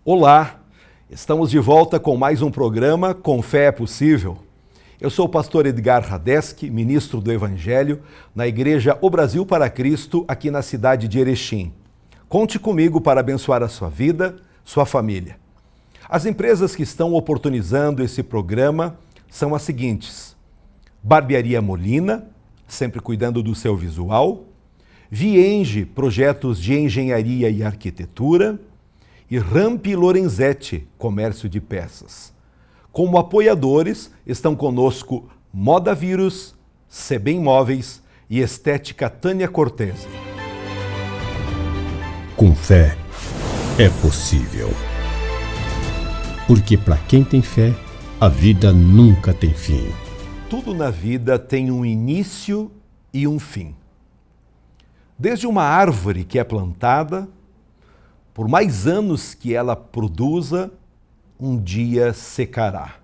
Olá, estamos de volta com mais um programa Com Fé é Possível. Eu sou o pastor Edgar Radeski, ministro do Evangelho, na Igreja O Brasil para Cristo, aqui na cidade de Erechim. Conte comigo para abençoar a sua vida, sua família. As empresas que estão oportunizando esse programa são as seguintes: Barbearia Molina, sempre cuidando do seu visual; Vienge, projetos de engenharia e arquitetura; e Ramp Lorenzetti, comércio de peças. Como apoiadores estão conosco Moda Vírus, Sebem Móveis e Estética Tânia Cortese. Com fé é possível. Porque para quem tem fé, a vida nunca tem fim. Tudo na vida tem um início e um fim. Desde uma árvore que é plantada, por mais anos que ela produza, um dia secará.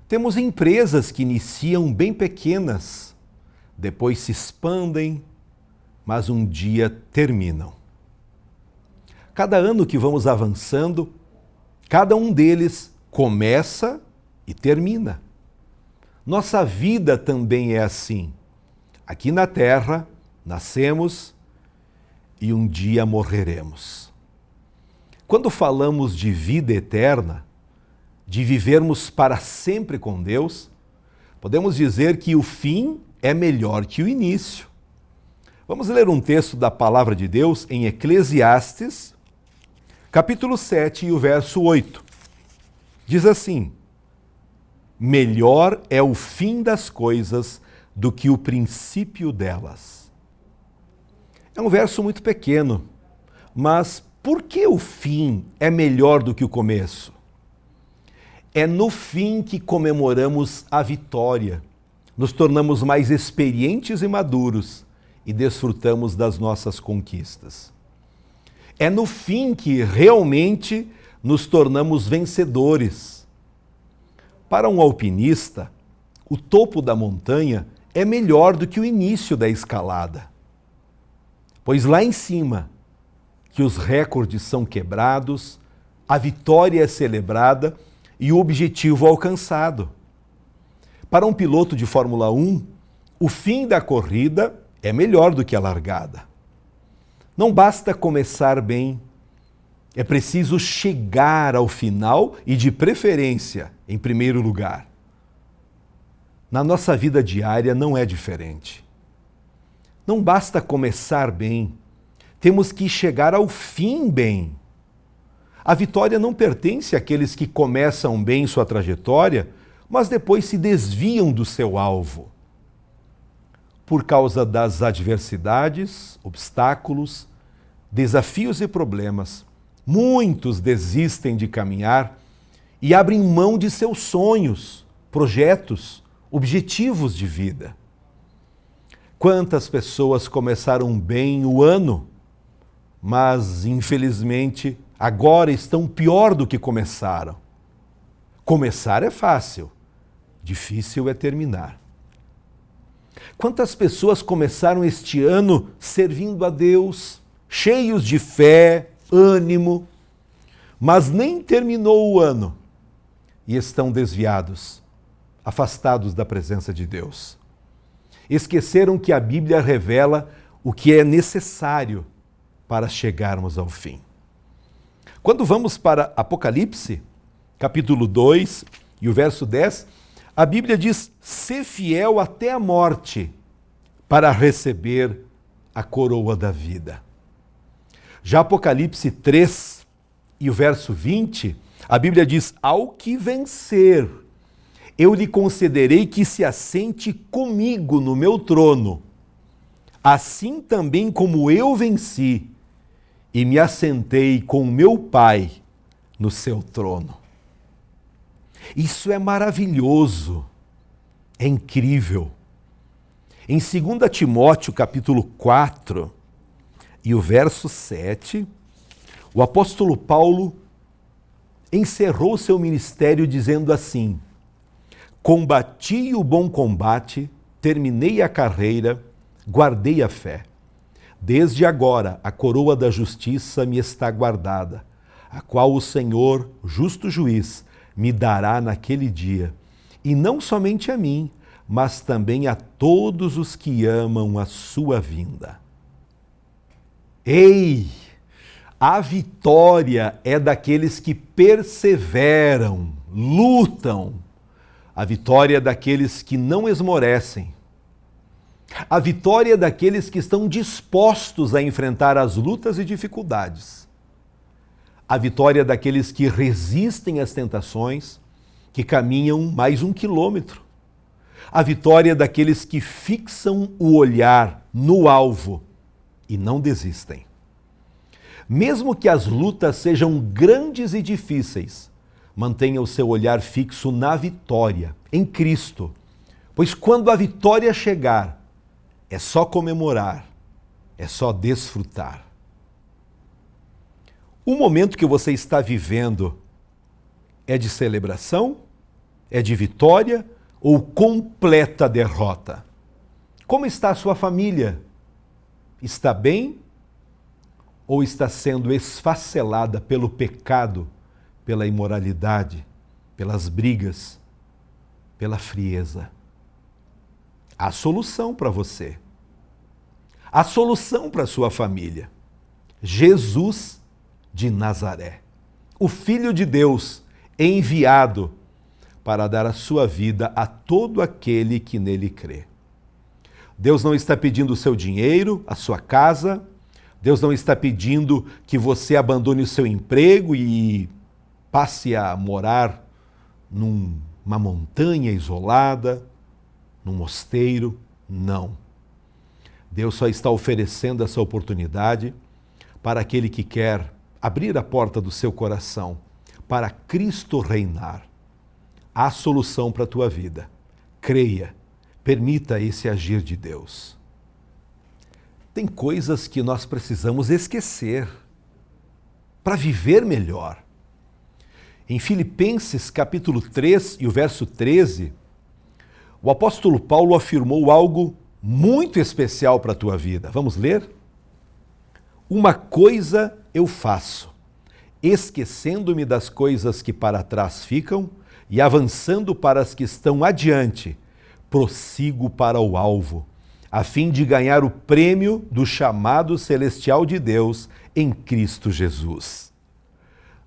Temos empresas que iniciam bem pequenas, depois se expandem, mas um dia terminam. Cada ano que vamos avançando, cada um deles começa e termina. Nossa vida também é assim. Aqui na Terra, nascemos e um dia morreremos. Quando falamos de vida eterna, de vivermos para sempre com Deus, podemos dizer que o fim é melhor que o início. Vamos ler um texto da Palavra de Deus em Eclesiastes, capítulo 7 e o verso 8. Diz assim: melhor é o fim das coisas do que o princípio delas. É um verso muito pequeno, mas por que o fim é melhor do que o começo? É no fim que comemoramos a vitória, nos tornamos mais experientes e maduros e desfrutamos das nossas conquistas. É no fim que realmente nos tornamos vencedores. Para um alpinista, o topo da montanha é melhor do que o início da escalada, pois lá em cima que os recordes são quebrados, a vitória é celebrada e o objetivo alcançado. Para um piloto de Fórmula 1, o fim da corrida é melhor do que a largada. Não basta começar bem, é preciso chegar ao final e, de preferência, em primeiro lugar. Na nossa vida diária não é diferente. Não basta começar bem, temos que chegar ao fim bem. A vitória não pertence àqueles que começam bem sua trajetória, mas depois se desviam do seu alvo. Por causa das adversidades, obstáculos, desafios e problemas, muitos desistem de caminhar e abrem mão de seus sonhos, projetos, objetivos de vida. Quantas pessoas começaram bem o ano, mas, infelizmente, agora estão pior do que começaram. Começar é fácil, difícil é terminar. Quantas pessoas começaram este ano servindo a Deus, cheios de fé, ânimo, mas nem terminou o ano e estão desviados, afastados da presença de Deus. Esqueceram que a Bíblia revela o que é necessário para chegarmos ao fim. Quando vamos para Apocalipse, capítulo 2 e o verso 10, a Bíblia diz: "Sê fiel até a morte para receber a coroa da vida." Já Apocalipse 3 e o verso 20, a Bíblia diz: "Ao que vencer, eu lhe concederei que se assente comigo no meu trono, assim também como eu venci e me assentei com meu Pai no seu trono." Isso é maravilhoso, é incrível. Em 2 Timóteo capítulo 4 e o verso 7, o apóstolo Paulo encerrou seu ministério dizendo assim: "Combati o bom combate, terminei a carreira, guardei a fé. Desde agora a coroa da justiça me está guardada, a qual o Senhor, justo juiz, me dará naquele dia, e não somente a mim, mas também a todos os que amam a sua vinda. Ei! A vitória é daqueles que perseveram, lutam. A vitória é daqueles que não esmorecem. A vitória é daqueles que estão dispostos a enfrentar as lutas e dificuldades. A vitória é daqueles que resistem às tentações, que caminham mais 1 quilômetro. A vitória é daqueles que fixam o olhar no alvo e não desistem. Mesmo que as lutas sejam grandes e difíceis, mantenha o seu olhar fixo na vitória, em Cristo. Pois quando a vitória chegar, é só comemorar, é só desfrutar. O momento que você está vivendo é de celebração, é de vitória ou completa derrota? Como está a sua família? Está bem? Ou está sendo esfacelada pelo pecado, pela imoralidade, pelas brigas, pela frieza? Há solução para você. Há solução para a sua família. Jesus de Nazaré, o Filho de Deus, enviado para dar a sua vida a todo aquele que nele crê. Deus não está pedindo o seu dinheiro, a sua casa. Deus não está pedindo que você abandone o seu emprego e passe a morar numa montanha isolada, num mosteiro. Não. Deus só está oferecendo essa oportunidade para aquele que quer abrir a porta do seu coração para Cristo reinar. Há solução para a tua vida. Creia, permita esse agir de Deus. Tem coisas que nós precisamos esquecer para viver melhor. Em Filipenses capítulo 3 e o verso 13, o apóstolo Paulo afirmou algo muito especial para a tua vida. Vamos ler? Uma coisa eu faço, esquecendo-me das coisas que para trás ficam e avançando para as que estão adiante, prossigo para o alvo, a fim de ganhar o prêmio do chamado celestial de Deus em Cristo Jesus.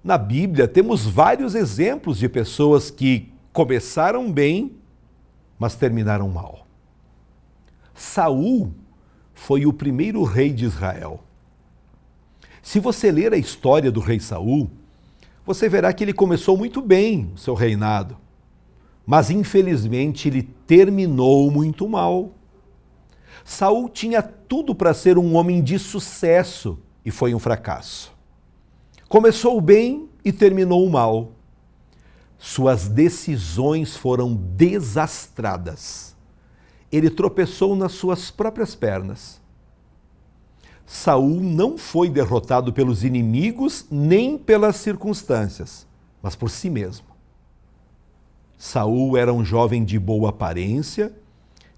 Na Bíblia temos vários exemplos de pessoas que começaram bem, mas terminaram mal. Saul foi o primeiro rei de Israel. Se você ler a história do rei Saul, você verá que ele começou muito bem o seu reinado, mas infelizmente ele terminou muito mal. Saul tinha tudo para ser um homem de sucesso e foi um fracasso. Começou bem e terminou mal. Suas decisões foram desastradas. Ele tropeçou nas suas próprias pernas. Saul não foi derrotado pelos inimigos nem pelas circunstâncias, mas por si mesmo. Saul era um jovem de boa aparência,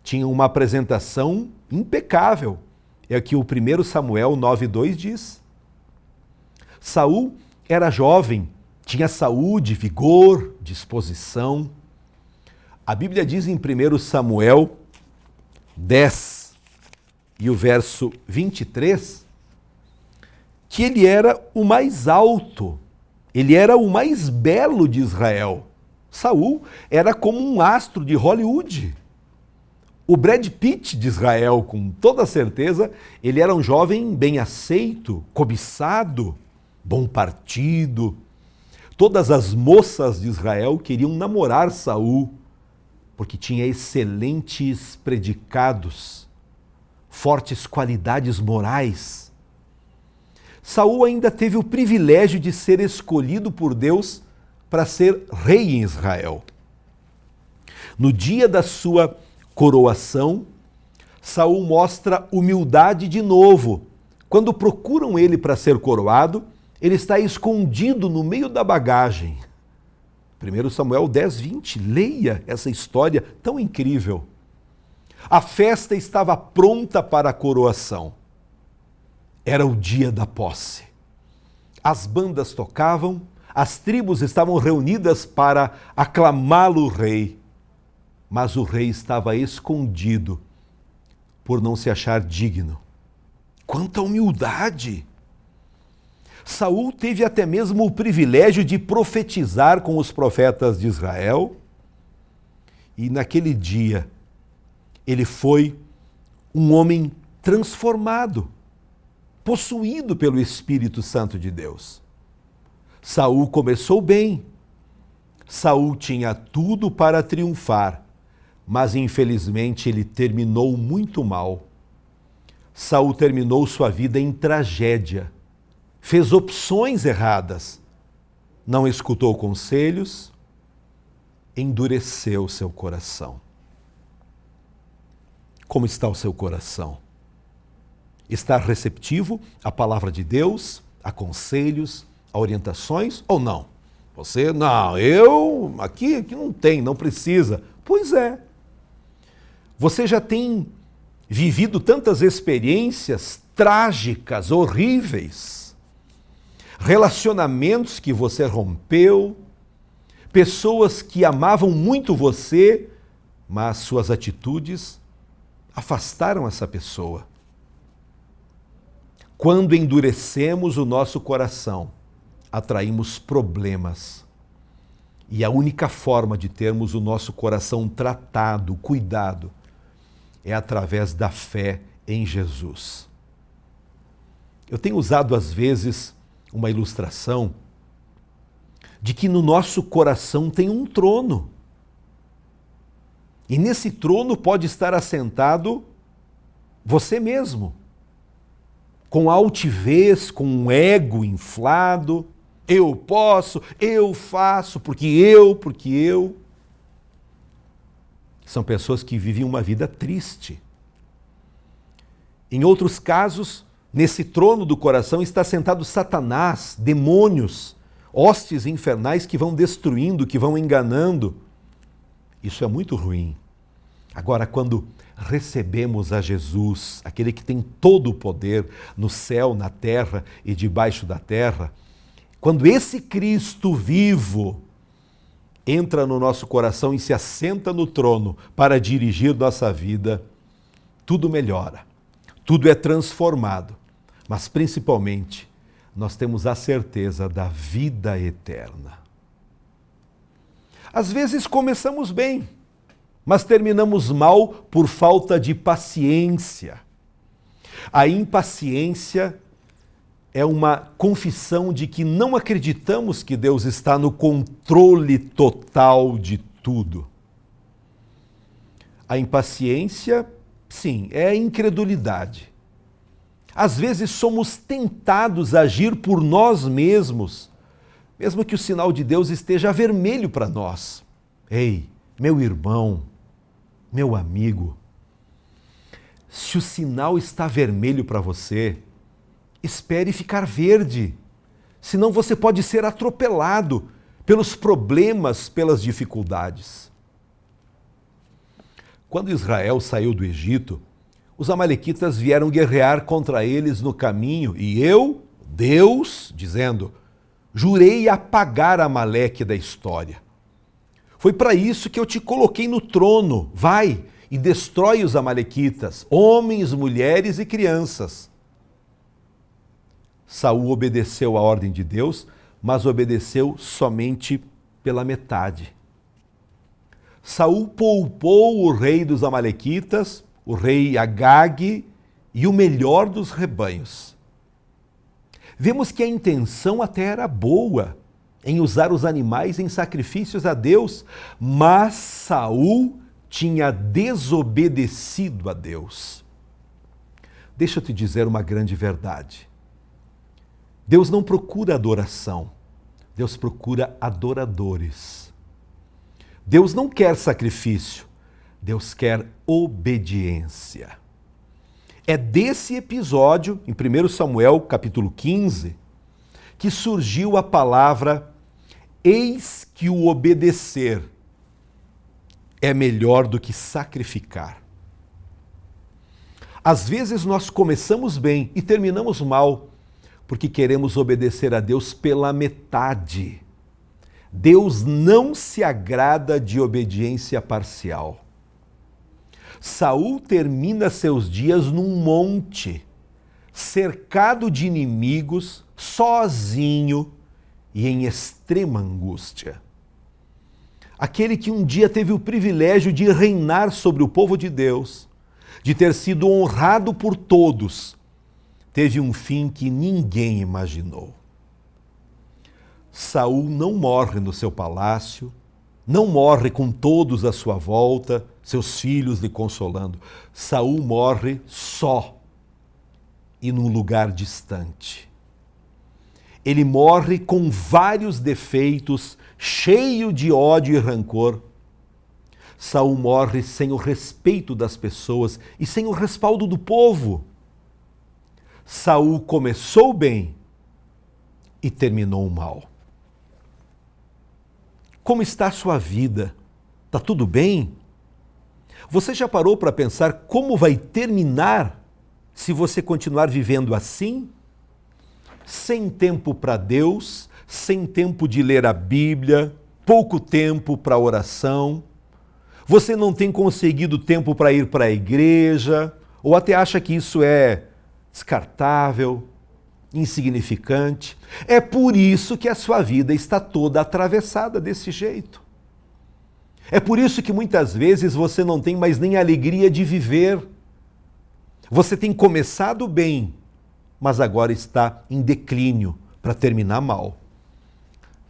tinha uma apresentação impecável. É o que o 1 Samuel 9:2 diz. Saul era jovem, tinha saúde, vigor, disposição. A Bíblia diz em 1 Samuel 10 e o verso 23 que ele era o mais alto, ele era o mais belo de Israel. Saul era como um astro de Hollywood. O Brad Pitt de Israel, com toda certeza, ele era um jovem bem aceito, cobiçado, bom partido. Todas as moças de Israel queriam namorar Saul, porque tinha excelentes predicados, fortes qualidades morais. Saul ainda teve o privilégio de ser escolhido por Deus para ser rei em Israel. No dia da sua coroação, Saul mostra humildade de novo. Quando procuram ele para ser coroado, ele está escondido no meio da bagagem. 1 Samuel 10:20, leia essa história tão incrível. A festa estava pronta para a coroação. Era o dia da posse. as bandas tocavam, as tribos estavam reunidas para aclamá-lo rei, mas o rei estava escondido por não se achar digno. Quanta humildade! Saul teve até mesmo o privilégio de profetizar com os profetas de Israel, e naquele dia ele foi um homem transformado, possuído pelo Espírito Santo de Deus. Saul começou bem. Saul tinha tudo para triunfar, mas infelizmente ele terminou muito mal. Saul terminou sua vida em tragédia. Fez opções erradas. Não escutou conselhos, endureceu seu coração. Como está o seu coração? Está receptivo à palavra de Deus, a conselhos, a orientações ou não? Você, não, aqui não tem, não precisa. Pois é. Você já tem vivido tantas experiências trágicas, horríveis, relacionamentos que você rompeu, pessoas que amavam muito você, mas suas atitudes afastaram essa pessoa. Quando endurecemos o nosso coração, atraímos problemas. E a única forma de termos o nosso coração tratado, cuidado, é através da fé em Jesus. Eu tenho usado às vezes uma ilustração de que no nosso coração tem um trono. E nesse trono pode estar assentado você mesmo, com altivez, com um ego inflado. Eu posso, eu faço, porque eu. São pessoas que vivem uma vida triste. Em outros casos, nesse trono do coração está sentado Satanás, demônios, hostes infernais que vão destruindo, que vão enganando. Isso é muito ruim. Agora, quando recebemos a Jesus, aquele que tem todo o poder no céu, na terra e debaixo da terra, quando esse Cristo vivo entra no nosso coração e se assenta no trono para dirigir nossa vida, tudo melhora, tudo é transformado, mas principalmente nós temos a certeza da vida eterna. Às vezes começamos bem, mas terminamos mal por falta de paciência. A impaciência é uma confissão de que não acreditamos que Deus está no controle total de tudo. A impaciência, sim, é a incredulidade. Às vezes somos tentados a agir por nós mesmos, mesmo que o sinal de Deus esteja vermelho para nós. Ei, meu irmão, meu amigo, se o sinal está vermelho para você, espere ficar verde, senão você pode ser atropelado pelos problemas, pelas dificuldades. Quando Israel saiu do Egito, os amalequitas vieram guerrear contra eles no caminho e eu, Deus, dizendo, jurei apagar Amaleque da história. Foi para isso que eu te coloquei no trono. Vai e destrói os amalequitas, homens, mulheres e crianças. Saul obedeceu à ordem de Deus, mas obedeceu somente pela metade. Saul poupou o rei dos amalequitas, o rei Agag e o melhor dos rebanhos. Vemos que a intenção até era boa em usar os animais em sacrifícios a Deus, mas Saul tinha desobedecido a Deus. Deixa eu te dizer uma grande verdade. Deus não procura adoração, Deus procura adoradores. Deus não quer sacrifício, Deus quer obediência. É desse episódio, em 1 Samuel capítulo 15, que surgiu a palavra eis que o obedecer é melhor do que sacrificar. Às vezes nós começamos bem e terminamos mal, porque queremos obedecer a Deus pela metade. Deus não se agrada de obediência parcial. Saul termina seus dias num monte, cercado de inimigos, sozinho e em extrema angústia. Aquele que um dia teve o privilégio de reinar sobre o povo de Deus, de ter sido honrado por todos, teve um fim que ninguém imaginou. Saul não morre no seu palácio, não morre com todos à sua volta, seus filhos lhe consolando. Saul morre só e num lugar distante. Ele morre com vários defeitos, cheio de ódio e rancor. Saul morre sem o respeito das pessoas e sem o respaldo do povo. Saul começou bem e terminou mal. Como está a sua vida? Está tudo bem? Você já parou para pensar como vai terminar se você continuar vivendo assim? Sem tempo para Deus, sem tempo de ler a Bíblia, pouco tempo para oração. Você não tem conseguido tempo para ir para a igreja, ou até acha que isso é descartável, insignificante. É por isso que a sua vida está toda atravessada desse jeito. É por isso que muitas vezes você não tem mais nem a alegria de viver. Você tem começado bem, mas agora está em declínio para terminar mal.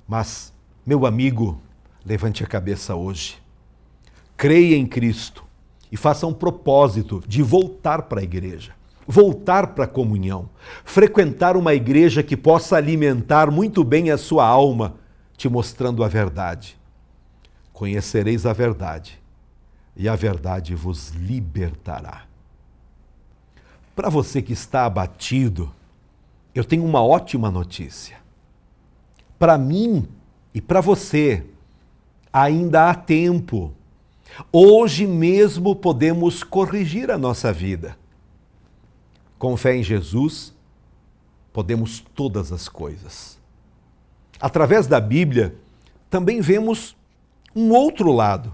Mas, meu amigo, levante a cabeça hoje. Creia em Cristo e faça um propósito de voltar para a igreja, voltar para a comunhão, frequentar uma igreja que possa alimentar muito bem a sua alma, te mostrando a verdade. Conhecereis a verdade, e a verdade vos libertará. Para você que está abatido, eu tenho uma ótima notícia. Para mim e para você, ainda há tempo. Hoje mesmo podemos corrigir a nossa vida. Com fé em Jesus, podemos todas as coisas. Através da Bíblia, também vemos um outro lado.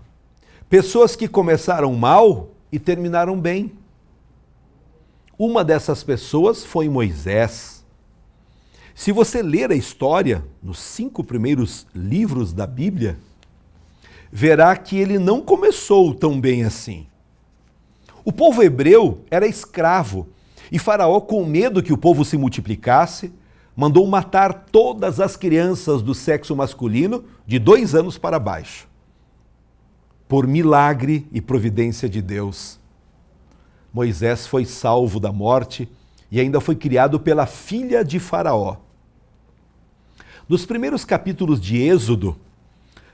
Pessoas que começaram mal e terminaram bem. Uma dessas pessoas foi Moisés. Se você ler a história nos 5 primeiros livros da Bíblia, verá que ele não começou tão bem assim. O povo hebreu era escravo e Faraó, com medo que o povo se multiplicasse, mandou matar todas as crianças do sexo masculino de 2 anos para baixo. Por milagre e providência de Deus, Moisés foi salvo da morte e ainda foi criado pela filha de Faraó. Nos primeiros capítulos de Êxodo,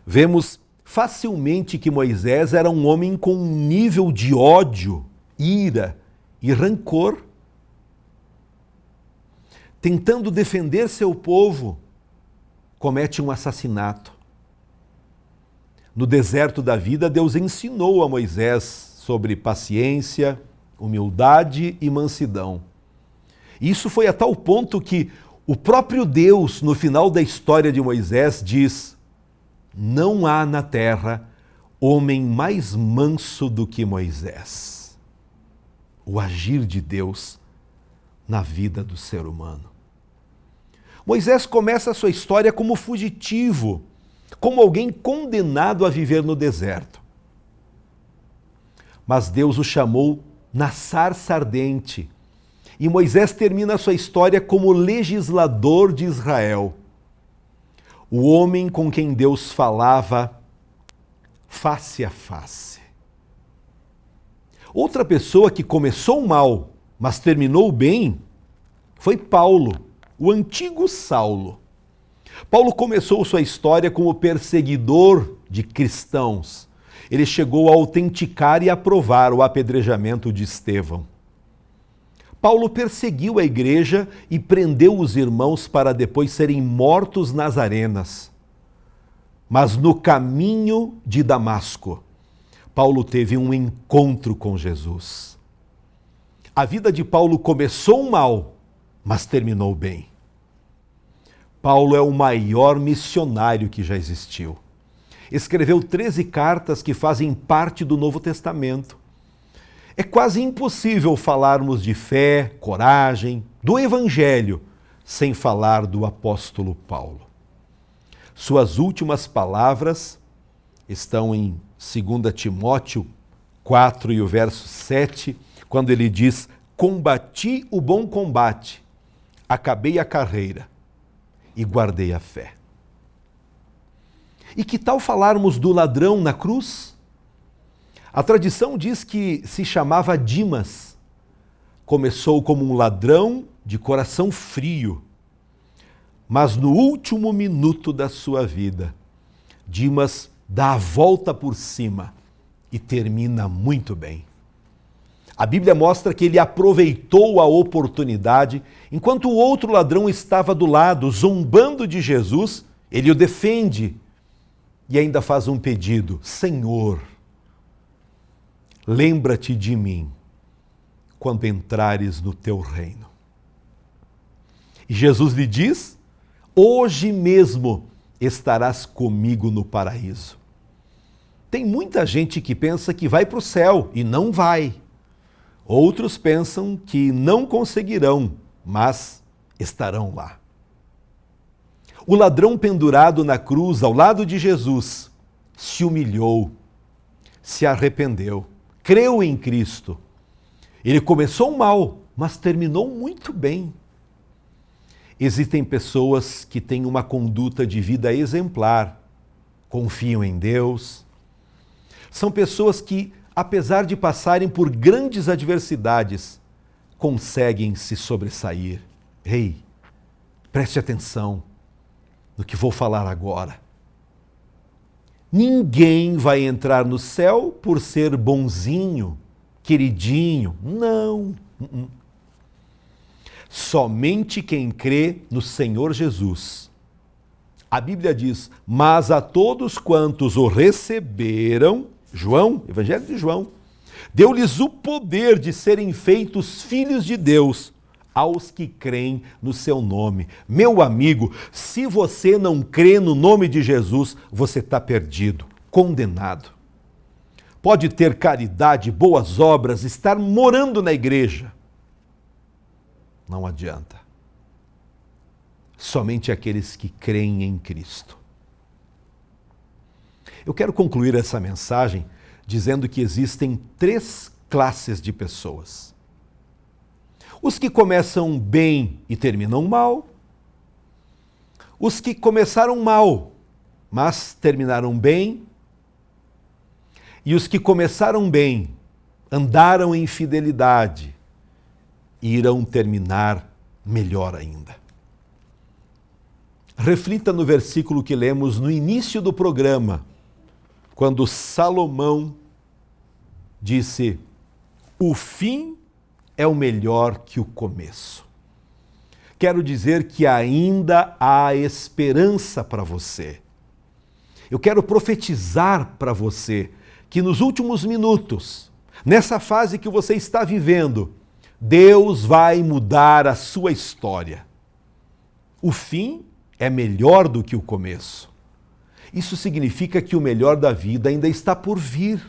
vemos facilmente que Moisés era um homem com um nível de ódio, ira e rancor. Tentando defender seu povo, comete um assassinato. No deserto da vida, Deus ensinou a Moisés sobre paciência, humildade e mansidão. Isso foi a tal ponto que o próprio Deus, no final da história de Moisés, diz: não há na terra homem mais manso do que Moisés. O agir de Deus na vida do ser humano. Moisés começa a sua história como fugitivo, como alguém condenado a viver no deserto. Mas Deus o chamou na sarça ardente, e Moisés termina a sua história como legislador de Israel. O homem com quem Deus falava face a face. Outra pessoa que começou mal, mas terminou bem, foi Paulo, o antigo Saulo. Paulo começou sua história como perseguidor de cristãos. Ele chegou a autenticar e aprovar o apedrejamento de Estevão. Paulo perseguiu a igreja e prendeu os irmãos para depois serem mortos nas arenas. Mas no caminho de Damasco, Paulo teve um encontro com Jesus. A vida de Paulo começou mal, mas terminou bem. Paulo é o maior missionário que já existiu. Escreveu 13 cartas que fazem parte do Novo Testamento. É quase impossível falarmos de fé, coragem, do Evangelho, sem falar do apóstolo Paulo. Suas últimas palavras estão em 2 Timóteo 4 e o verso 7, quando ele diz: combati o bom combate, acabei a carreira e guardei a fé. E que tal falarmos do ladrão na cruz? A tradição diz que se chamava Dimas. Começou como um ladrão de coração frio, mas no último minuto da sua vida, Dimas dá a volta por cima e termina muito bem. A Bíblia mostra que ele aproveitou a oportunidade, enquanto o outro ladrão estava do lado, zombando de Jesus, ele o defende e ainda faz um pedido: Senhor, lembra-te de mim quando entrares no teu reino. E Jesus lhe diz: hoje mesmo estarás comigo no paraíso. Tem muita gente que pensa que vai para o céu e não vai. Outros pensam que não conseguirão, mas estarão lá. O ladrão pendurado na cruz ao lado de Jesus se humilhou, se arrependeu, creu em Cristo. Ele começou mal, mas terminou muito bem. Existem pessoas que têm uma conduta de vida exemplar, confiam em Deus. São pessoas que, apesar de passarem por grandes adversidades, conseguem se sobressair. Ei, preste atenção no que vou falar agora. Ninguém vai entrar no céu por ser bonzinho, queridinho. Não. Somente quem crê no Senhor Jesus. A Bíblia diz: mas a todos quantos o receberam, João, Evangelho de João, deu-lhes o poder de serem feitos filhos de Deus, aos que creem no seu nome. Meu amigo, se você não crê no nome de Jesus, você está perdido, condenado. Pode ter caridade, boas obras, estar morando na igreja. Não adianta. Somente aqueles que creem em Cristo. Eu quero concluir essa mensagem dizendo que existem 3 classes de pessoas. Os que começam bem e terminam mal. Os que começaram mal, mas terminaram bem. E os que começaram bem, andaram em fidelidade e irão terminar melhor ainda. Reflita no versículo que lemos no início do programa, quando Salomão disse: o fim é o melhor que o começo. Quero dizer que ainda há esperança para você. Eu quero profetizar para você que nos últimos minutos, nessa fase que você está vivendo, Deus vai mudar a sua história. O fim é melhor do que o começo. Isso significa que o melhor da vida ainda está por vir.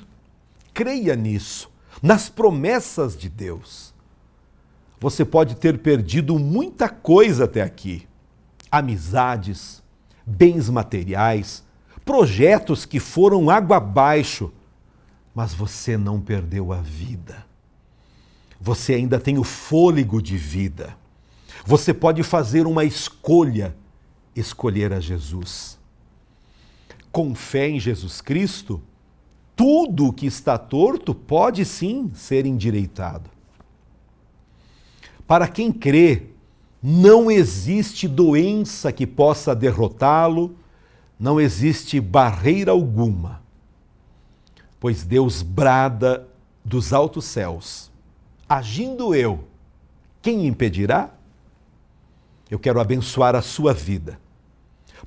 Creia nisso, nas promessas de Deus. Você pode ter perdido muita coisa até aqui. Amizades, bens materiais, projetos que foram água abaixo, mas você não perdeu a vida. Você ainda tem o fôlego de vida. Você pode fazer uma escolha, escolher a Jesus. Com fé em Jesus Cristo, tudo o que está torto pode sim ser endireitado. Para quem crê, não existe doença que possa derrotá-lo, não existe barreira alguma, pois Deus brada dos altos céus: agindo eu, quem impedirá? Eu quero abençoar a sua vida,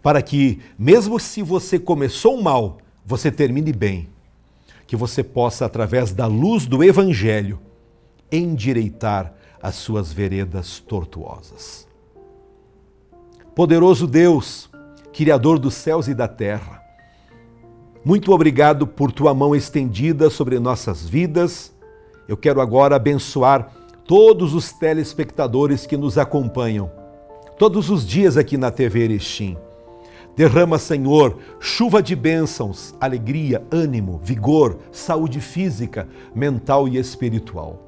para que, mesmo se você começou mal, você termine bem, que você possa, através da luz do Evangelho, endireitar as suas veredas tortuosas. Poderoso Deus, Criador dos céus e da terra, muito obrigado por tua mão estendida sobre nossas vidas. Eu quero agora abençoar todos os telespectadores que nos acompanham todos os dias aqui na TV Erechim. Derrama, Senhor, chuva de bênçãos, alegria, ânimo, vigor, saúde física, mental e espiritual.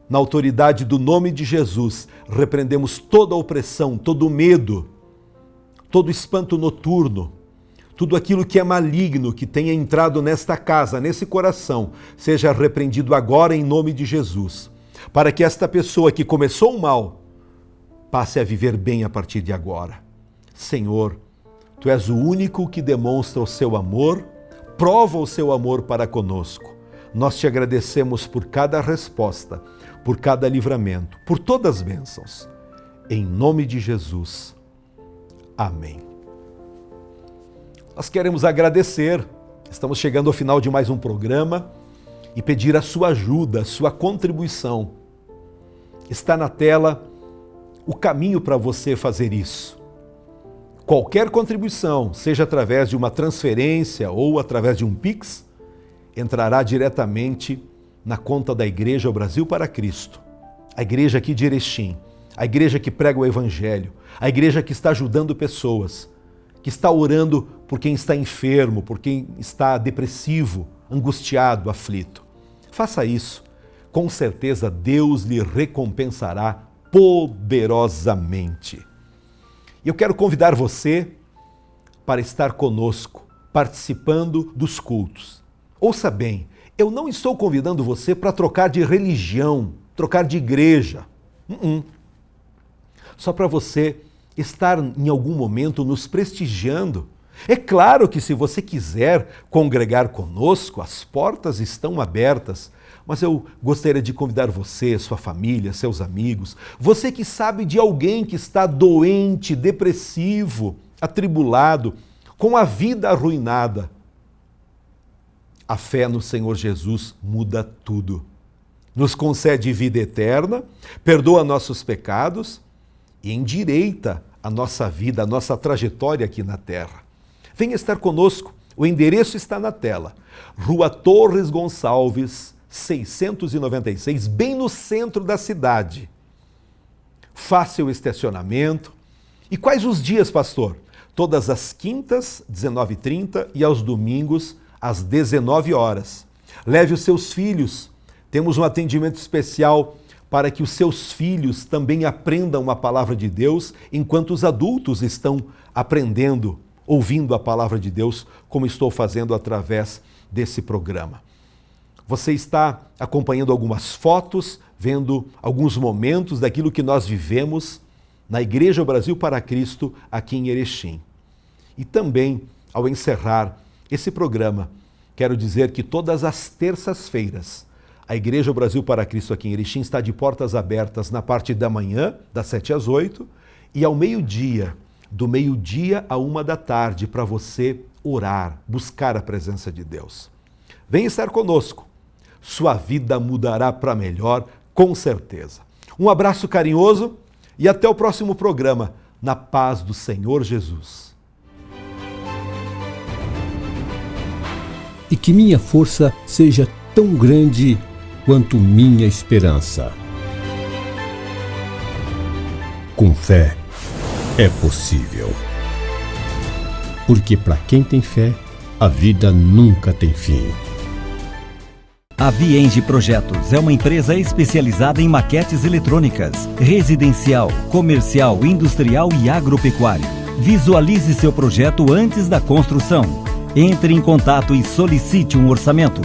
Na autoridade do nome de Jesus, repreendemos toda a opressão, todo o medo, todo o espanto noturno, tudo aquilo que é maligno, que tenha entrado nesta casa, nesse coração, seja repreendido agora em nome de Jesus, para que esta pessoa que começou o mal passe a viver bem a partir de agora. Senhor, Tu és o único que demonstra o Seu amor, prova o Seu amor para conosco. Nós Te agradecemos por cada resposta, por cada livramento, por todas as bênçãos. Em nome de Jesus. Amém. Nós queremos agradecer, estamos chegando ao final de mais um programa e pedir a sua ajuda, a sua contribuição. Está na tela o caminho para você fazer isso. Qualquer contribuição, seja através de uma transferência ou através de um Pix, entrará diretamente na conta da Igreja Brasil para Cristo. A igreja aqui de Erechim, a igreja que prega o Evangelho, a igreja que está ajudando pessoas, que está orando por quem está enfermo, por quem está depressivo, angustiado, aflito. Faça isso. Com certeza Deus lhe recompensará poderosamente. Eu quero convidar você para estar conosco, participando dos cultos. Ouça bem, eu não estou convidando você para trocar de religião, trocar de igreja. Só para você estar em algum momento nos prestigiando. É claro que se você quiser congregar conosco, as portas estão abertas, mas eu gostaria de convidar você, sua família, seus amigos, você que sabe de alguém que está doente, depressivo, atribulado, com a vida arruinada. A fé no Senhor Jesus muda tudo. Nos concede vida eterna, perdoa nossos pecados e endireita a nossa vida, a nossa trajetória aqui na terra. Venha estar conosco, o endereço está na tela. Rua Torres Gonçalves, 696, bem no centro da cidade. Fácil estacionamento. E quais os dias, pastor? Todas as quintas, 19h30 e aos domingos, às 19 horas. Leve os seus filhos. Temos um atendimento especial para que os seus filhos também aprendam a palavra de Deus, enquanto os adultos estão aprendendo, ouvindo a palavra de Deus, como estou fazendo através desse programa. Você está acompanhando algumas fotos, vendo alguns momentos daquilo que nós vivemos na Igreja Brasil para Cristo aqui em Erechim. E também, ao encerrar esse programa, quero dizer que todas as terças-feiras, a Igreja Brasil para Cristo aqui em Erechim está de portas abertas na parte da manhã, das 7 às 8, e ao meio-dia, do meio-dia à 1 da tarde, para você orar, buscar a presença de Deus. Venha estar conosco. Sua vida mudará para melhor, com certeza. Um abraço carinhoso e até o próximo programa, na paz do Senhor Jesus. E que minha força seja tão grande quanto minha esperança. Com fé é possível. Porque para quem tem fé, a vida nunca tem fim. A Vienge Projetos é uma empresa especializada em maquetes eletrônicas, residencial, comercial, industrial e agropecuário. Visualize seu projeto antes da construção. Entre em contato e solicite um orçamento.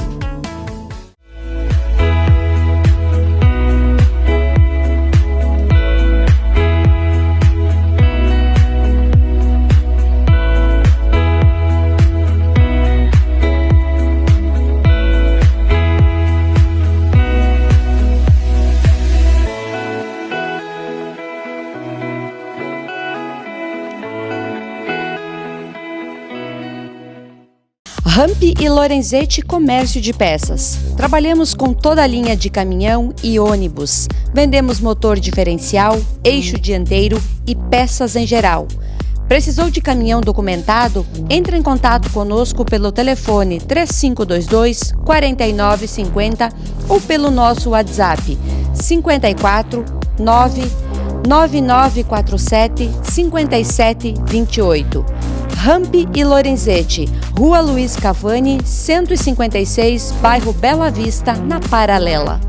Ramp e Lorenzetti Comércio de Peças. Trabalhamos com toda a linha de caminhão e ônibus. Vendemos motor diferencial, eixo dianteiro e peças em geral. Precisou de caminhão documentado? Entre em contato conosco pelo telefone 3522-4950 ou pelo nosso WhatsApp 54 9947 5728. Ramp e Lorenzetti, Rua Luiz Cavani, 156, bairro Bela Vista, na Paralela.